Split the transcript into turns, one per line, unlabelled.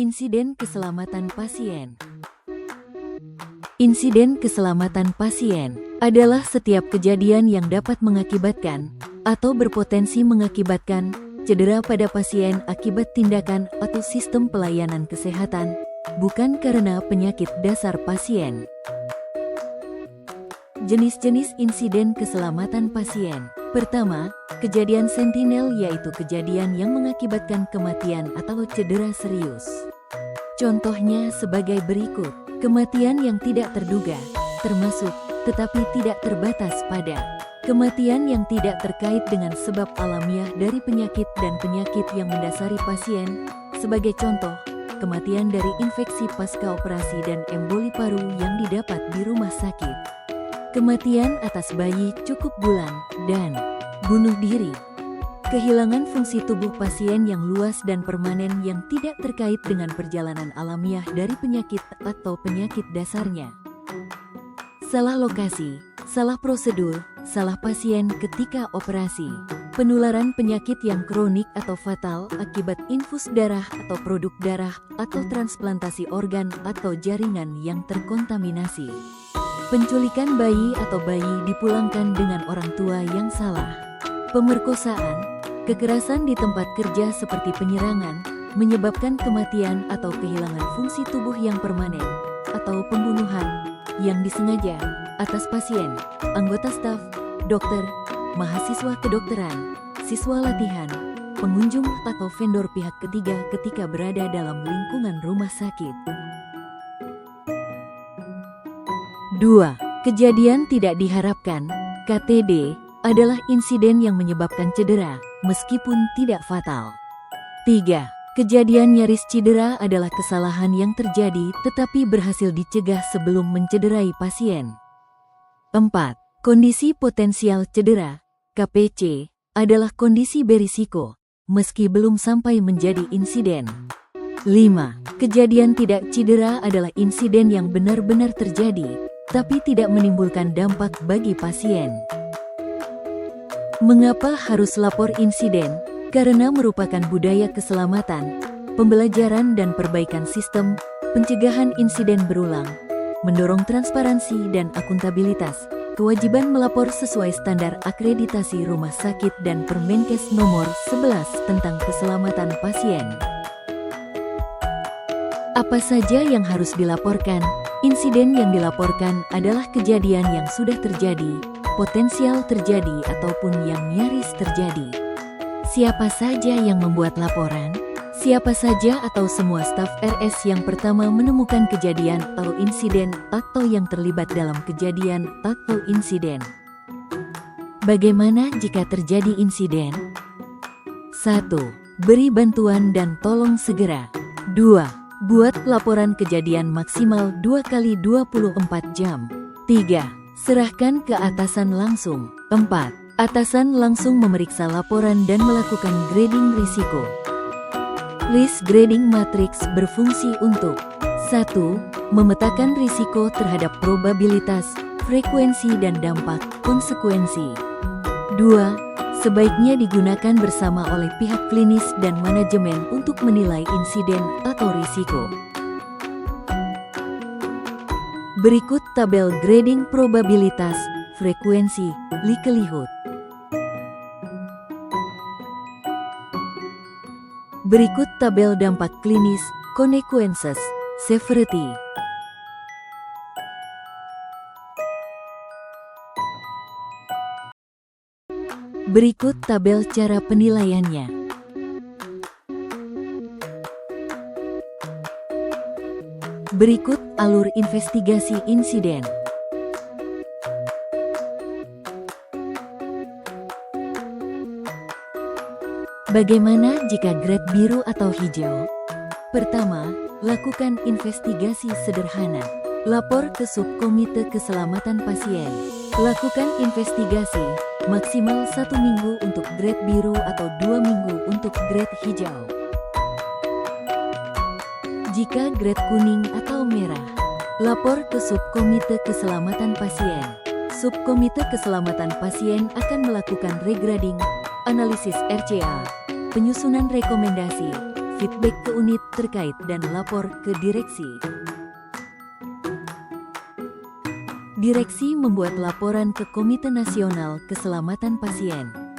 Insiden keselamatan pasien. Insiden keselamatan pasien adalah setiap kejadian yang dapat mengakibatkan atau berpotensi mengakibatkan cedera pada pasien akibat tindakan atau sistem pelayanan kesehatan, bukan karena penyakit dasar pasien. Jenis-jenis insiden keselamatan pasien. Pertama, kejadian sentinel yaitu kejadian yang mengakibatkan kematian atau cedera serius. Contohnya sebagai berikut. Kematian yang tidak terduga, termasuk, tetapi tidak terbatas pada kematian yang tidak terkait dengan sebab alamiah dari penyakit dan penyakit yang mendasari pasien. Sebagai contoh, kematian dari infeksi pasca operasi dan emboli paru yang didapat di rumah sakit. Kematian atas bayi cukup bulan, dan bunuh diri. Kehilangan fungsi tubuh pasien yang luas dan permanen yang tidak terkait dengan perjalanan alamiah dari penyakit atau penyakit dasarnya. Salah lokasi, salah prosedur, salah pasien ketika operasi. Penularan penyakit yang kronik atau fatal akibat infus darah atau produk darah atau transplantasi organ atau jaringan yang terkontaminasi. Penculikan bayi atau bayi dipulangkan dengan orang tua yang salah. Pemerkosaan, kekerasan di tempat kerja seperti penyerangan, menyebabkan kematian atau kehilangan fungsi tubuh yang permanen, atau pembunuhan yang disengaja atas pasien, anggota staf, dokter, mahasiswa kedokteran, siswa latihan, pengunjung atau vendor pihak ketiga ketika berada dalam lingkungan rumah sakit. 2. Kejadian tidak diharapkan, KTD, adalah insiden yang menyebabkan cedera, meskipun tidak fatal. 3. Kejadian nyaris cedera adalah kesalahan yang terjadi tetapi berhasil dicegah sebelum mencederai pasien. 4. Kondisi potensial cedera, KPC, adalah kondisi berisiko, meski belum sampai menjadi insiden. 5. Kejadian tidak cedera adalah insiden yang benar-benar terjadi, tapi tidak menimbulkan dampak bagi pasien. Mengapa harus lapor insiden? Karena merupakan budaya keselamatan, pembelajaran dan perbaikan sistem, pencegahan insiden berulang, mendorong transparansi dan akuntabilitas, kewajiban melapor sesuai standar akreditasi rumah sakit dan Permenkes nomor 11 tentang keselamatan pasien. Apa saja yang harus dilaporkan? Insiden yang dilaporkan adalah kejadian yang sudah terjadi, potensial terjadi ataupun yang nyaris terjadi. Siapa saja yang membuat laporan? Siapa saja atau semua staf RS yang pertama menemukan kejadian atau insiden atau yang terlibat dalam kejadian atau insiden. Bagaimana jika terjadi insiden? 1. Beri bantuan dan tolong segera. 2. Buat laporan kejadian maksimal 2 kali 24 jam. 3. Serahkan ke atasan langsung. 4. Atasan langsung memeriksa laporan dan melakukan grading risiko. Risk grading matrix berfungsi untuk 1. Memetakan risiko terhadap probabilitas, frekuensi dan dampak konsekuensi. 2. Sebaiknya digunakan bersama oleh pihak klinis dan manajemen untuk menilai insiden atau risiko. Berikut tabel grading probabilitas, frekuensi, likelihood. Berikut tabel dampak klinis, consequences, severity. Berikut tabel cara penilaiannya. Berikut alur investigasi insiden. Bagaimana jika grade biru atau hijau? Pertama, lakukan investigasi sederhana. Lapor ke Subkomite Keselamatan Pasien. Lakukan investigasi, maksimal 1 minggu untuk grade biru atau 2 minggu untuk grade hijau. Jika grade kuning atau merah, lapor ke Subkomite Keselamatan Pasien. Subkomite Keselamatan Pasien akan melakukan regrading, analisis RCA, penyusunan rekomendasi, feedback ke unit terkait dan lapor ke direksi. Direksi membuat laporan ke Komite Nasional Keselamatan Pasien.